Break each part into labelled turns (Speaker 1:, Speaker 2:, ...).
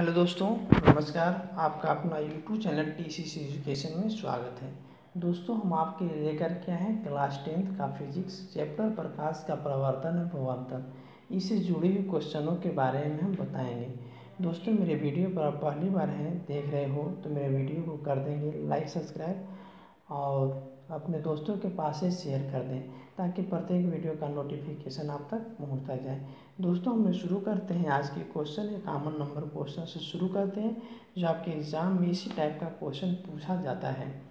Speaker 1: Hello दोस्तों, नमस्कार। आपका अपना यूट्यूब चैनल TCC एजुकेशन में स्वागत है। दोस्तों, हम आपके लिए लेकर के आए हैं क्लास 10th का फिजिक्स चैप्टर प्रकाश का प्रवर्तन और भवांतर। इससे जुड़े हुए क्वेश्चनों के बारे में हम बताएंगे। दोस्तों, मेरे वीडियो पर आप पहली बार हैं देख रहे हो तो मेरे वीडियो को कर देंगे लाइक, सब्सक्राइब और अपने दोस्तों के पास से शेयर कर दें ताकि प्रत्येक वीडियो का नोटिफिकेशन आप तक पहुंचता जाए। दोस्तों, हम शुरू करते हैं आज के क्वेश्चन। एक कॉमन नंबर क्वेश्चन से शुरू करते हैं जो आपके एग्जाम में इसी टाइप का क्वेश्चन पूछा जाता है।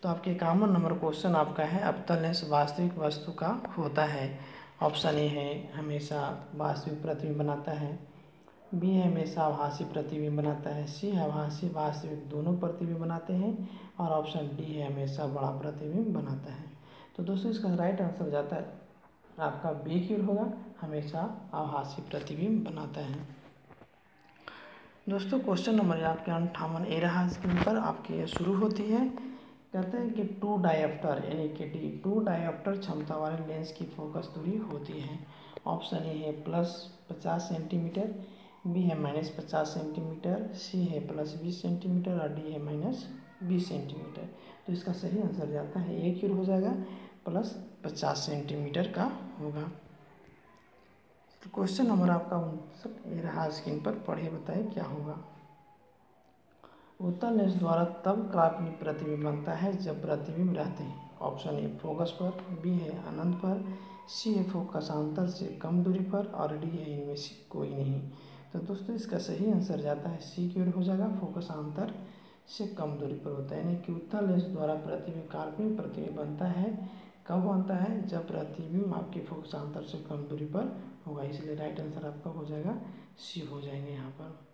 Speaker 1: तो आपके कॉमन नंबर क्वेश्चन आपका है, अवतल लेंस वास्तविक वस्तु का होता है। ऑप्शन ए है हमेशा वास्तविक प्रतिबिंब बनाता है, बी है हमेशा आभासी प्रतिबिंब बनाता है, सी है आभासी वास्तविक दोनों प्रतिबिंब बनाते हैं और ऑप्शन डी है हमेशा बड़ा प्रतिबिंब बनाता है। तो दोस्तों, इसका राइट आंसर जाता है आपका बी की ओर होगा, हमेशा आभासी प्रतिबिंब बनाता है। दोस्तों, क्वेश्चन नंबर आपके 58 ए रहा स्क्रीन पर आपकी ये शुरू होती है। कहते हैं कि टू डायोप्टर यानी कि टू डायोप्टर क्षमता वाले लेंस की फोकस दूरी होती है। ऑप्शन ए है +50 सेंटीमीटर, बी है -50 सेंटीमीटर, सी है +20 सेंटीमीटर और डी है -20 सेंटीमीटर। तो इसका सही आंसर जाता है ए की ओर हो जाएगा, +50 सेंटीमीटर का होगा। तो क्वेश्चन नंबर आपका 59 ये रहा स्क्रीन पर, पढ़े बताए क्या होगा। उत्तल लेंस द्वारा तब काल्पनिक प्रतिबिंब बनता है जब प्रतिबिंब रहते हैं। ऑप्शन ए फोकस पर, बी है अनंत पर, सी है फोकसांतर से कम दूरी पर और डी है इनमें से कोई नहीं। तो दोस्तों, इसका सही आंसर जाता है सी की ओर हो जाएगा, फोकसांतर से कम दूरी पर होता है। यानी कि उत्तल लेंस द्वारा प्रतिबिंब काल्पनिक प्रतिबिंब बनता है कब बनता है, जब प्रतिबिंब आपके फोकसांतर से कम दूरी पर होगा। इसलिए राइट आंसर आपका हो जाएगा सी हो जाएंगे यहाँ पर।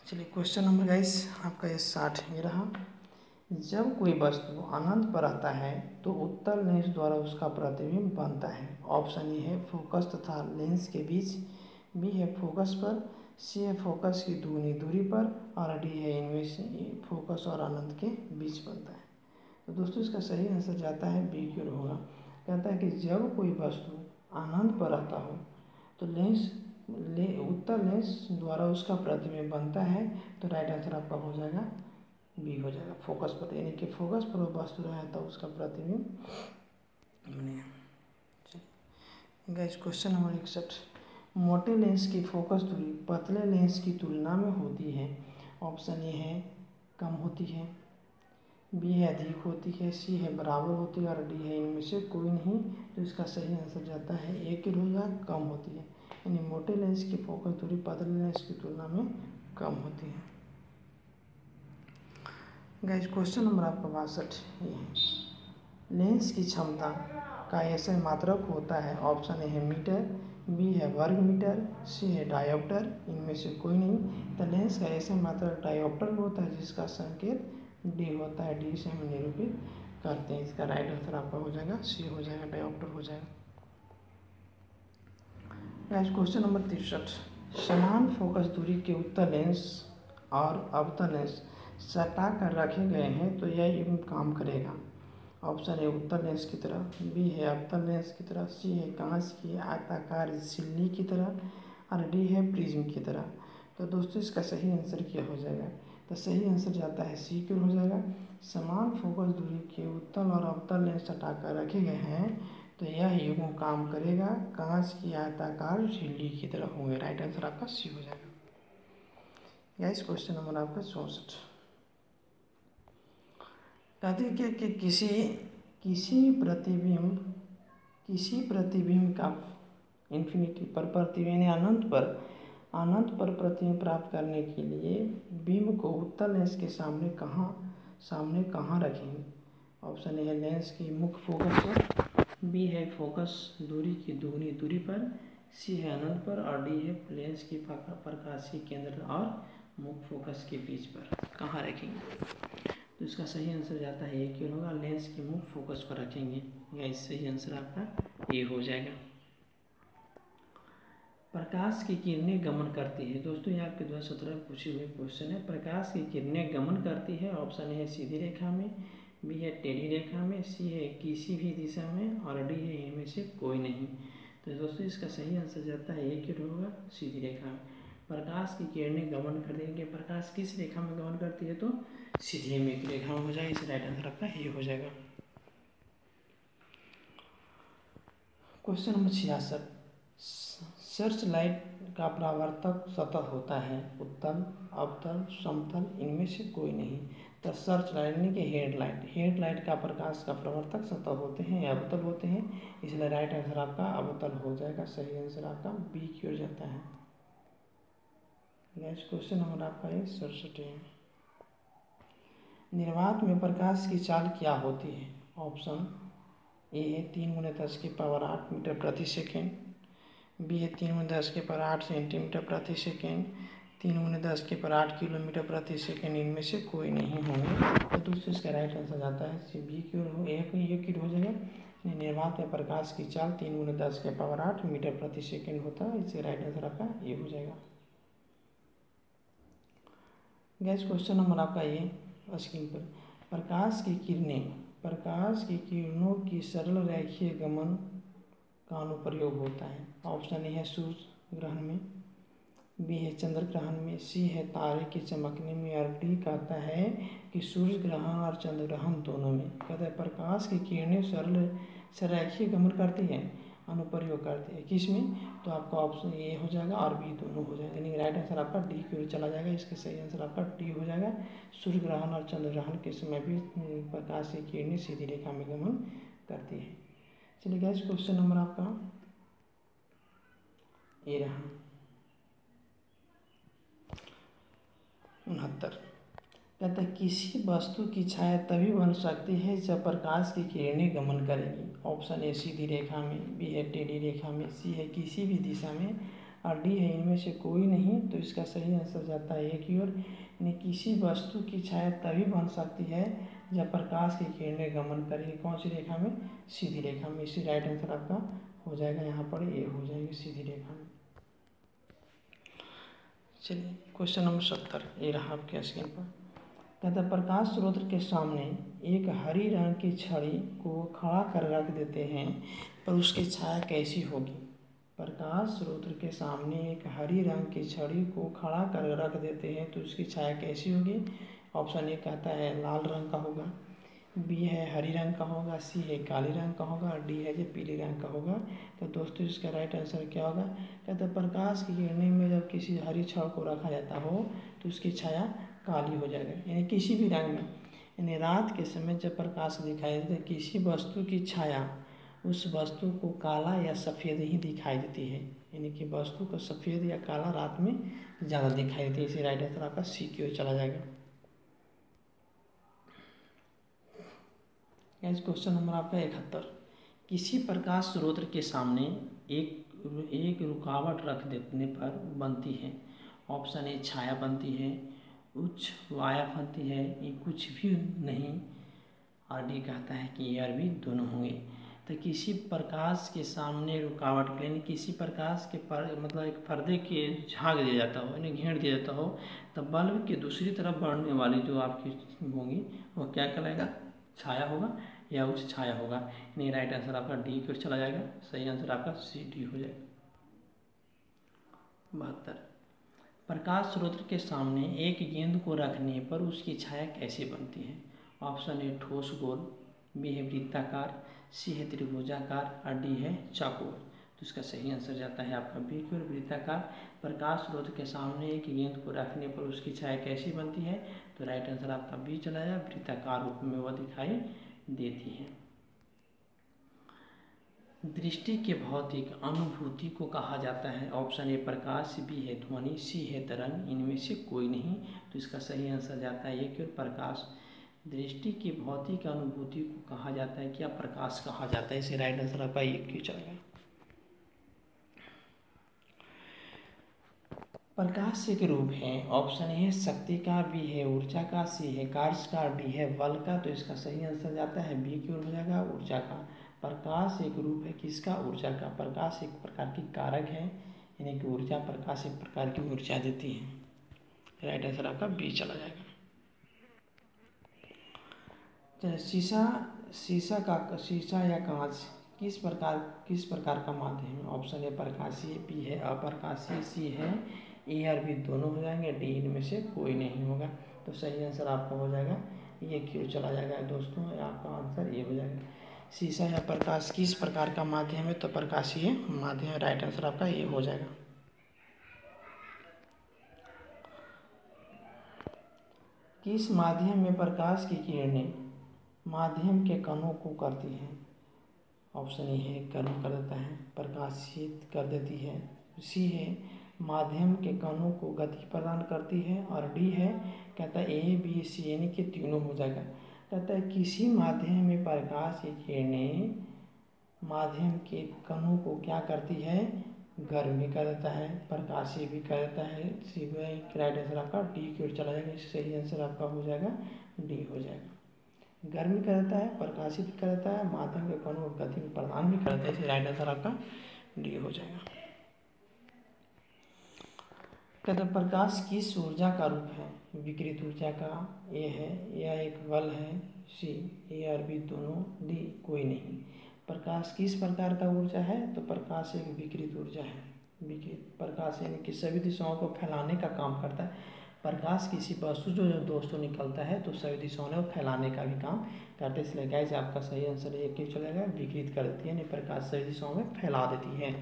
Speaker 1: चलिए क्वेश्चन नंबर गाइस आपका ये 60 ये रहा। जब कोई वस्तु अनंत पर आता है तो उत्तल लेंस द्वारा उसका प्रतिबिंब बनता है। ऑप्शन ए है फोकस तथा लेंस के बीच, बी है फोकस पर, सी है फोकस की दूनी दूरी पर और डी है इनमें से फोकस और अनंत के बीच बनता है। तो दोस्तों, इसका सही आंसर जाता है बी की ओर होगा। कहता है कि जब कोई वस्तु अनंत पर आता हो तो उत्तल लेंस द्वारा उसका प्रतिबिंब बनता है। तो राइट आंसर आपका हो जाएगा बी हो जाएगा, फोकस पर, यानी कि फोकस पर वो वस्तु रहे तो उसका प्रतिबिंब बनेगा। चलिए क्वेश्चन नंबर 61। मोटे लेंस की फोकस दूरी पतले लेंस की तुलना में होती है। ऑप्शन ए है कम होती है, बी है अधिक होती है, सी है बराबर होती है और डी है इनमें से कोई नहीं। तो इसका सही आंसर जाता है ए की ओर जाएगा, कम होती है। यानी मोटे लेंस की फोकस दूरी पतले लेंस की तुलना में कम होती है। गाइस क्वेश्चन नंबर आपका 62 ये है। लेंस की क्षमता का ऐसे मात्रक होता है। ऑप्शन ए है मीटर, बी है वर्ग मीटर, सी है डायोप्टर, इनमें से कोई नहीं। तो लेंस का ऐसे मात्रक डायोप्टर में होता है जिसका संकेत डी होता है, डी से हम निरूपित करते हैं। इसका राइट आंसर आपका हो जाएगा सी हो जाएगा, डायोप्टर हो जाएगा। Guys question number 63। समान फोकस दूरी के उत्तल लेंस और अवतल लेंस सटा कर रखे गए हैं तो यह युग्म काम करेगा। ऑप्शन ए उत्तल लेंस की तरह, बी है अवतल लेंस की तरह, सी है कांच की आयताकार झिल्ली की तरह और डी है प्रिज्म की तरह। तो दोस्तों, इसका सही आंसर क्या हो जाएगा। तो सही आंसर जाता है सी की ओर हो जाएगा। समान फोकस दूरी के उत्तल और अवतल लेंस सटा कर रखे गए हैं तो यह युग्म काम करेगा कांच की आयताकार झिल्ली की तरह होंगे। राइट आंसर आपका सी हो जाएगा। गाइस क्वेश्चन नंबर आपका 64। कहते हैं कि किसी प्रतिबिंब का इन्फिनिटी पर प्रतिबिंब यानी अनंत पर प्रतिबिंब प्राप्त करने के लिए बिंब को उत्तल लेंस के सामने कहाँ रखेंगे। ऑप्शन ए है लेंस की मुख्य फोकस पर, बी है फोकस दूरी की दुगनी दूरी पर, सी है अनंत पर और डी है लेंस की प्रकाशीय केंद्र और मुख्य फोकस के बीच पर कहाँ रखेंगे। तो इसका सही आंसर जाता है ए क्यों होगा, लेंस के मुख्य फोकस पर रखेंगे। या सही आंसर आपका ए हो जाएगा। प्रकाश की किरणें गमन करती है। दोस्तों, ये आपके 2017 में पूछे हुए क्वेश्चन है। प्रकाश की किरणें गमन करती है। ऑप्शन ए है सीधी रेखा में, बी है टेढ़ी रेखा में, सी है किसी भी दिशा में और डी है इनमें से कोई नहीं। तो दोस्तों, इसका सही आंसर जाता है ए क्यों होगा, सीधी रेखा में। प्रकाश की किरणें गमन कर देंगे। प्रकाश किस रेखा में गमन करती है? तो सीधे में एक रेखा में हो जाएगा। इस राइट आंसर आपका ये हो जाएगा। क्वेश्चन नंबर 66, सर्च लाइट का परावर्तक सतह होता है उत्तल, अवतल, समतल, इनमें से कोई नहीं। तो सर्च लाइट यानी कि हेडलाइट का प्रकाश का प्रवर्तक सतह होते हैं या अवतल होते हैं, इसलिए राइट आंसर आपका अवतल हो जाएगा। सही आंसर आपका बी की ओर जाता है। नेक्स्ट क्वेश्चन नंबर आपका है 67 है, निर्वात में प्रकाश की चाल क्या होती है? ऑप्शन ए है 3×10⁸ मीटर प्रति सेकेंड, बी है 3×10⁸ सेंटीमीटर प्रति सेकेंड, 3×10⁸ किलोमीटर प्रति सेकेंड, इनमें से कोई नहीं होंगे। तो दूसरे इसका राइट आंसर जाता है बी की ओर हो, ये की हो जाएगा। निर्वात में प्रकाश की चाल 3×10⁸ मीटर प्रति सेकेंड होता है, इससे राइट आंसर आपका ये हो जाएगा। गैस क्वेश्चन नंबर आपका ये स्क्रीन पर, प्रकाश की किरणों की सरल रेखीय गमन का अनुप्रयोग होता है। ऑप्शन ए है सूर्य ग्रहण में, बी है चंद्र ग्रहण में, सी है तारे के चमकने में, और डी कहता है कि सूर्य ग्रहण और चंद्र ग्रहण दोनों में। कहता है प्रकाश की किरणें सरल रेखीय गमन करती है, अनुप्रयोग करती है किसमें? तो आपका ऑप्शन ए हो जाएगा और बी दोनों हो जाएगा, यानी राइट आंसर आपका डी की ओर चला जाएगा। इसका सही आंसर आपका डी हो जाएगा। सूर्य ग्रहण और चंद्र ग्रहण के समय भी प्रकाश की किरणें सीधी रेखा में गमन करती है। चलिए गैस क्वेश्चन नंबर आपका ये रहा 69, कहता है किसी वस्तु की छाया तभी बन सकती है जब प्रकाश की किरणें गमन करेगी। ऑप्शन ए सीधी रेखा में, बी है टेढ़ी रेखा में, सी है किसी भी दिशा में, और डी है इनमें से कोई नहीं। तो इसका सही आंसर जाता है ए की ओर, यानी किसी वस्तु की छाया तभी बन सकती है जब प्रकाश की किरणें गमन करेगी। कौन सी रेखा में? सीधी रेखा में। इसी राइट आंसर आपका हो जाएगा, यहाँ पर ए हो जाएगी सीधी रेखा में। चलिए क्वेश्चन नंबर 70 ये रहा आपके स्क्रीन पर, कहता है प्रकाश स्रोत के सामने एक हरी रंग की छड़ी को खड़ा कर रख देते हैं पर उसकी छाया कैसी होगी? प्रकाश स्रोत के सामने एक हरी रंग की छड़ी को खड़ा कर रख देते हैं तो उसकी छाया कैसी होगी? ऑप्शन ए कहता है लाल रंग का होगा, बी है हरी रंग का होगा, सी है काली रंग का होगा, और डी है जो पीले रंग का होगा। तो दोस्तों इसका राइट आंसर क्या होगा? कहते हैं प्रकाश की किरणें में जब किसी हरी छड़ को रखा जाता हो तो उसकी छाया काली हो जाएगा, यानी किसी भी रंग में। यानी रात के समय जब प्रकाश दिखाई देता है किसी वस्तु की छाया उस वस्तु को काला या सफ़ेद ही दिखाई देती है, यानी कि वस्तु को सफ़ेद या काला रात में ज़्यादा दिखाई देती है। इसे राइट आंसर आपका सी की ओर चला जाएगा। क्वेश्चन नंबर आपका 71, किसी प्रकाश स्रोत के सामने एक रुकावट रख देने पर बनती है। ऑप्शन ए छाया बनती है, उच्च वाया बनती है, ये कुछ भी नहीं, और डी कहता है कि ये और भी दोनों होंगे। तो किसी प्रकाश के सामने रुकावट के लिए किसी प्रकाश के मतलब एक पर्दे के झाग दिया जाता हो, यानी घेर दिया जाता हो, तब बल्ब के दूसरी तरफ बढ़ने वाली जो आपकी होंगी वो क्या कहलाएगा? छाया होगा या उच्च छाया होगा, यानी राइट आंसर आपका डी की ओर चला जाएगा। सही आंसर आपका सी डी हो जाएगा। 72, प्रकाश स्रोत के सामने एक गेंद को रखने पर उसकी छाया कैसे बनती है? ऑप्शन ए ठोस गोल, बी है वृत्ताकार, सी है त्रिभुजाकार, और डी है चौकोर। तो इसका सही आंसर जाता है आपका बी की ओर, वृत्ताकार। प्रकाश स्रोत के सामने एक गेंद को रखने पर उसकी छाया कैसी बनती है? तो राइट आंसर आपका बी चला जाए, वृत्ताकार रूप में वह दिखाई देती है। दृष्टि के भौतिक अनुभूति को कहा जाता है। ऑप्शन ए प्रकाश, बी है ध्वनि, सी है तरंग, इनमें से कोई नहीं। तो इसका सही आंसर जाता है ये कि प्रकाश। दृष्टि की भौतिक अनुभूति को कहा जाता है क्या? प्रकाश कहा जाता है। इसे राइट आंसर आपका ये क्यों चलेगा? प्रकाश एक रूप है। ऑप्शन ए है शक्ति का, बी है ऊर्जा का, सी है कार्य का, डी है बल का। तो इसका सही आंसर जाता है बी की ओर हो जाएगा, ऊर्जा का। प्रकाश एक रूप है किसका? ऊर्जा का। प्रकाश एक प्रकार की कारक है, यानी कि ऊर्जा, प्रकाश एक प्रकार की ऊर्जा देती है। राइट आंसर आपका बी चला जाएगा। चलिए शीशा या कांच किस प्रकार का माध्यम है? ऑप्शन ए प्रकाशीय, बी है अप्रकाशीय, सी है ए और बी दोनों हो जाएंगे, डी इनमें से कोई नहीं होगा। तो सही आंसर आपका हो जाएगा ये क्यों चला जाएगा दोस्तों, आपका आंसर ये हो जाएगा। शीशा या प्रकाश किस प्रकार का माध्यम है, तो प्रकाशीय माध्यम है, राइट आंसर आपका ये हो जाएगा। किस माध्यम में प्रकाश की किरणें माध्यम के कणों को करती हैं, ऑप्शन ए है गर्म कर देता है, प्रकाशित कर देती है, सी है माध्यम के कणों को गति प्रदान करती है, और डी है कहता है ए बी सी यानी कि तीनों हो जाएगा। कहता है किसी माध्यम में प्रकाश की किरणें माध्यम के कणों को क्या करती है, गर्म भी कर देता है, प्रकाशित भी कर देता है। सी राइट आंसर आपका डी की ओर चला जाएगा, सही आंसर आपका हो जाएगा डी हो जाएगा। गर्म भी कर देता है, प्रकाशित भी कर देता है, माध्यम के कणों को गति प्रदान भी कर देता है, इसलिए राइट आंसर आपका डी हो जाएगा। कहते हैं प्रकाश किस ऊर्जा का रूप है, विकिरित ऊर्जा का, ए है, या एक बल है, सी ए और बी दोनों, डी कोई नहीं। प्रकाश किस प्रकार का ऊर्जा है, तो प्रकाश एक विकिरित ऊर्जा है। विकिरित प्रकाश यानी कि सभी दिशाओं को फैलाने का काम करता है। प्रकाश किसी वस्तु जो दोस्तों निकलता है तो सभी दिशाओं में फैलाने का भी काम करते हैं, इसलिए गाइस आपका सही आंसर ये क्यों चलेगा, विकिरित कर देती है यानी प्रकाश सभी दिशाओं में फैला देती है।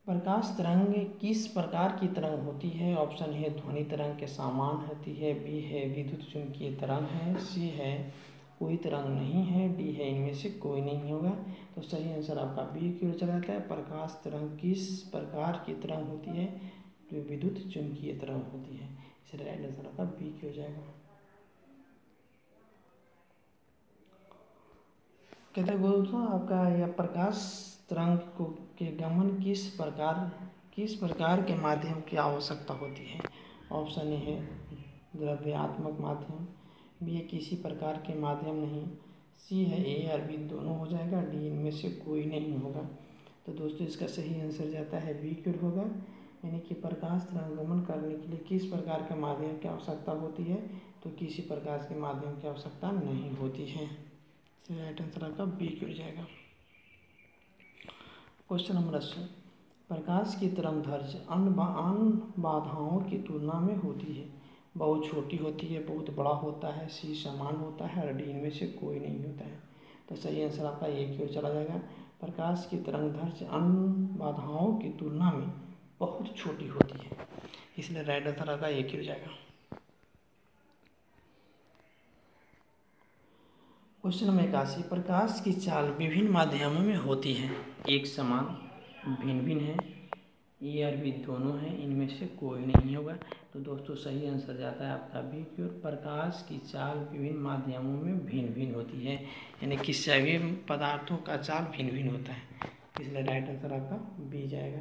Speaker 1: प्रकाश तरंग किस प्रकार की तरंग होती है, ऑप्शन है ध्वनि तरंग के समान होती है, बी है विद्युत चुंबकीय तरंग है, सी है कोई तरंग नहीं है, डी है इनमें से कोई नहीं होगा। तो सही आंसर आपका बी की ओर चला जाता है। प्रकाश तरंग किस प्रकार की तरंग होती है, तो विद्युत चुंबकीय तरंग होती है, इसलिए राइट आंसर आपका बी की हो जाएगा। कहते हैं दोस्तों आपका यह प्रकाश तरंग को के गमन किस प्रकार के माध्यम की आवश्यकता होती है, ऑप्शन ए है द्रव्यात्मक माध्यम, बी है किसी प्रकार के माध्यम नहीं, सी है ए और बी दोनों हो जाएगा, डी इनमें से कोई नहीं होगा। तो दोस्तों इसका सही आंसर जाता है बी की ओर होगा, यानी कि प्रकाश तरंग गमन करने के लिए किस प्रकार के माध्यम की आवश्यकता होती है, तो किसी प्रकार के माध्यम की आवश्यकता नहीं होती है, राइट आंसर आपका बी की ओर जाएगा। क्वेश्चन नंबर 80, प्रकाश की तरंग दैर्ध्य अन्य बाधाओं की तुलना में होती है, बहुत छोटी होती है, बहुत बड़ा होता है, सी समान होता है, और डी इनमें से कोई नहीं होता है। तो सही आंसर आपका ए की ओर चला जाएगा। प्रकाश की तरंग दैर्ध्य अन्य बाधाओं की तुलना में बहुत छोटी होती है, इसलिए राइट आंसर आपका ए की ओर जाएगा। क्वेश्चन नंबर 81, प्रकाश की चाल विभिन्न माध्यमों में होती है, एक समान, भिन्न भिन्न है, ए और बी दोनों हैं, इनमें से कोई नहीं होगा। तो दोस्तों सही आंसर जाता है आपका बी की ओर। प्रकाश की चाल विभिन्न माध्यमों में भिन्न भिन्न होती है, यानी कि सभी पदार्थों का चाल भिन्न भिन्न होता है, इसलिए राइट आंसर आपका बी जाएगा।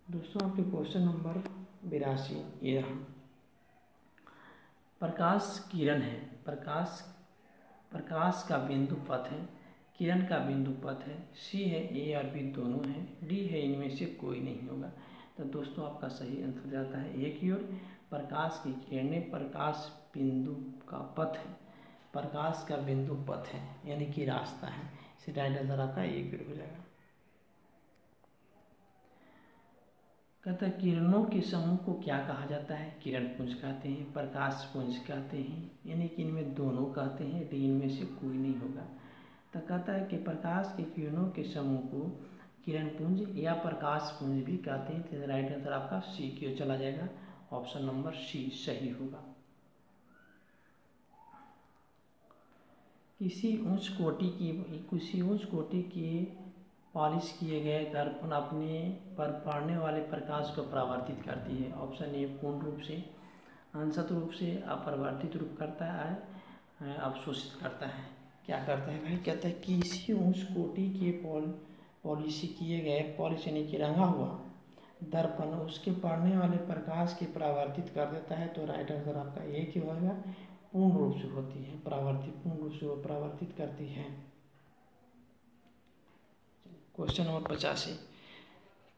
Speaker 1: दोस्तों आपके क्वेश्चन नंबर 82 ये रहा, प्रकाश किरण है, प्रकाश का बिंदु पथ है, किरण का बिंदु पथ है, सी है ए और बी दोनों हैं, डी है इनमें से कोई नहीं होगा। तो दोस्तों आपका सही आंसर जाता है ए की ओर। प्रकाश की किरणें प्रकाश बिंदु का पथ है, प्रकाश का बिंदु पथ है यानी कि रास्ता है, इसे राइट आंसर आपका ए की ओर हो जाएगा। कहता है किरणों के समूह को क्या कहा जाता है, किरण पुंज कहते हैं, प्रकाश पुंज कहते हैं, यानी कि इनमें दोनों कहते हैं, डी इनमें से कोई नहीं होगा। तो कहता है कि प्रकाश के किरणों के समूह को किरण पुंज या प्रकाश पुंज भी कहते हैं, तो राइट आंसर आपका सी की ओर चला जाएगा, ऑप्शन नंबर सी सही होगा। किसी उच्च कोटि की पॉलिश किए गए दर्पण अपने पर पड़ने वाले प्रकाश को परावर्तित करती है, ऑप्शन ए पूर्ण रूप से, अंशत रूप से, अपरिवर्तित रूप करता है, अवशोषित करता है। क्या करता है भाई, कहता है किसी उच्च कोटि के पॉलिश किए गए, पॉलिश यानी कि रंगा हुआ दर्पण उसके पड़ने वाले प्रकाश के परावर्तित कर देता है, तो राइट आंसर आपका ए की होगा, पूर्ण रूप से होती है परावर्तित, पूर्ण रूप से वो परावर्तित करती है। क्वेश्चन नंबर 85,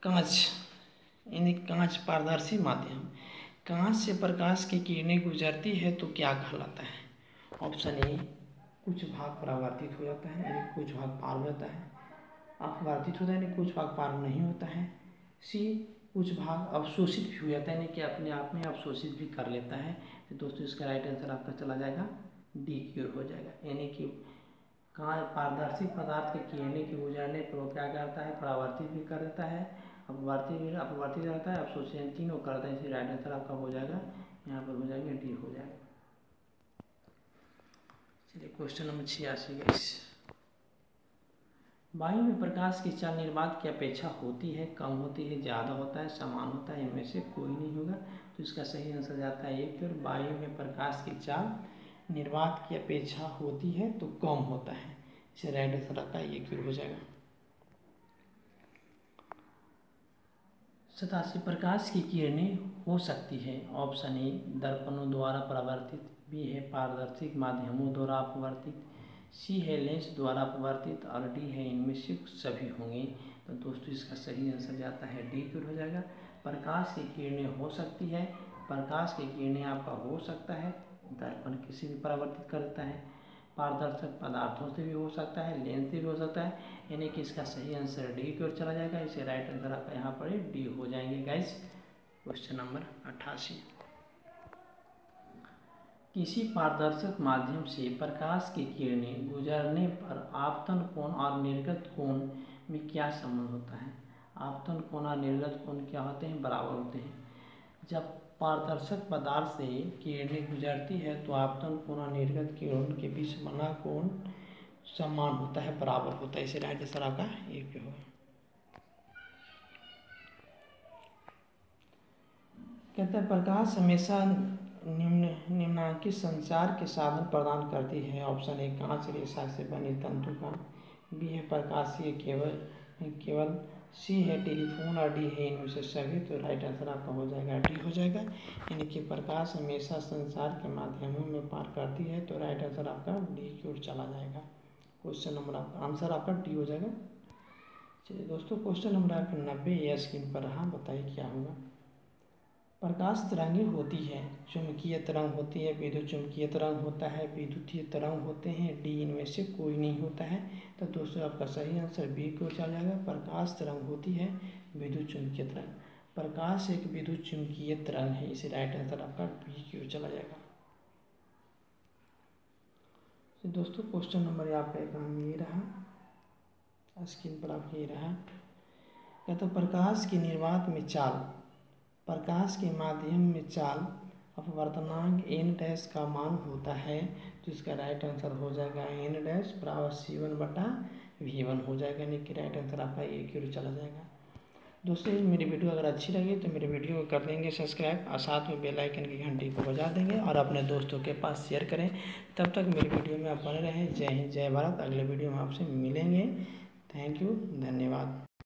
Speaker 1: कांच यानी कांच पारदर्शी माध्यम, कांच से प्रकाश की किरणें गुजरती है तो क्या कहलाता है, ऑप्शन ए कुछ भाग परावर्तित हो जाता है यानी कुछ भाग पार हो जाता है, अपवर्तित होता है, यानी कुछ भाग पार नहीं होता है। सी, कुछ भाग अवशोषित भी हो जाता है, यानी कि अपने आप में अवशोषित भी कर लेता है। तो दोस्तों इसका राइट आंसर आपका चला जाएगा डी क्योर हो जाएगा, यानी कि कहाँ पारदर्शी पदार्थ के किरणें के गुजरने पर वो क्या करता है, परावर्तित भी कर देता है, अपवर्तित रहता है, अवशोषण, तीनों करता है। इसलिए राइट आंसर आपका हो जाएगा, यहाँ पर हो जाएगा डी हो जाएगा। चलिए क्वेश्चन नंबर 86 गाइस। वायु में प्रकाश की चाल निर्वात की अपेक्षा होती है, कम होती है, ज़्यादा होता है, समान होता है, इनमें से कोई नहीं होगा। तो इसका सही आंसर जाता है एक। और वायु में प्रकाश की चाल निर्वात की अपेक्षा होती है तो कम होता है, इसे राइट आंसर आता है एक हो जाएगा। 87 प्रकाश की किरणें हो सकती है। ऑप्शन ए दर्पणों द्वारा परावर्तित, बी है पारदर्शी माध्यमों द्वारा अपवर्तित, सी है लेंस द्वारा अपवर्तित और डी है इनमें से सभी होंगे। तो दोस्तों इसका सही आंसर जाता है डी क्योर हो जाएगा। प्रकाश की किरणें हो सकती है, प्रकाश की किरणें आपका हो सकता है, दर्पण किसी भी परावर्तित करता है, पारदर्शक पदार्थों से भी हो सकता है, लेंस से भी हो सकता है, यानी कि इसका सही आंसर डी की ओर चला जाएगा। इसे राइट आंसर आपका यहाँ पर डी हो जाएंगे गाइस। Question number 88। किसी पारदर्शक माध्यम से प्रकाश की किरणें गुजरने पर आपतन कोण और निर्गत कोण में क्या संबंध होता है। आपतन कोण और निर्गत कोण क्या होते हैं, बराबर होते हैं। जब पारदर्शक पदार्थ से किरणें गुजरती है तो आपतन कोण और निर्गत कोण के बीच बना कोण समान होता है, बराबर होता है। इसे राइट आंसर आपका एक होगा। कहते हैं प्रकाश हमेशा निम्नांकित संचार के साधन प्रदान करती है। ऑप्शन ए कांच रेशा से बनी तंतु का, बी है प्रकाशीय केवल, सी है टेलीफोन और डी है इनमें से सभी। तो राइट आंसर आपका हो जाएगा डी हो जाएगा, यानी कि प्रकाश हमेशा संचार के माध्यमों में पार करती है। तो राइट आंसर आपका डी की ओर चला जाएगा। क्वेश्चन नंबर आपका आंसर आपका डी हो जाएगा। चलिए दोस्तों क्वेश्चन नंबर आपका 90 यह स्क्रीन पर रहा, बताइए क्या होगा। प्रकाश तरंगें होती है, चुंबकीय तरंग होती है, विद्युत चुंबकीय तरंग होता है, विद्युतीय तरंग होते हैं, डी इनमें से कोई नहीं होता है। तो दोस्तों आपका सही आंसर बी को चला जाएगा। प्रकाश तरंग होती है, विद्युत चुंबकीय तरंग। प्रकाश एक विद्युत चुंबकीय तरंग है, इसे राइट आंसर आपका बी की ओर चला जाएगा। तो दोस्तों क्वेश्चन नंबर यहाँ पे ये रहा, स्क्रीन पर आपके ये रहा। या तो प्रकाश की निर्वात में चाल, प्रकाश के माध्यम में चाल अपवर्तनांक एन डैश का मान होता है। तो इसका राइट आंसर हो जाएगा एन डैश बराबर C1/V1 हो जाएगा, यानी कि राइट आंसर आपका ए की ओर चला जाएगा। दोस्तों मेरी वीडियो अगर अच्छी लगी तो मेरे वीडियो को कर देंगे सब्सक्राइब और साथ में बेल आइकन की घंटी को बजा देंगे और अपने दोस्तों के पास शेयर करें। तब तक मेरी वीडियो में आप बने रहें। जय हिंद, जय भारत। अगले वीडियो में आपसे मिलेंगे। थैंक यू, धन्यवाद।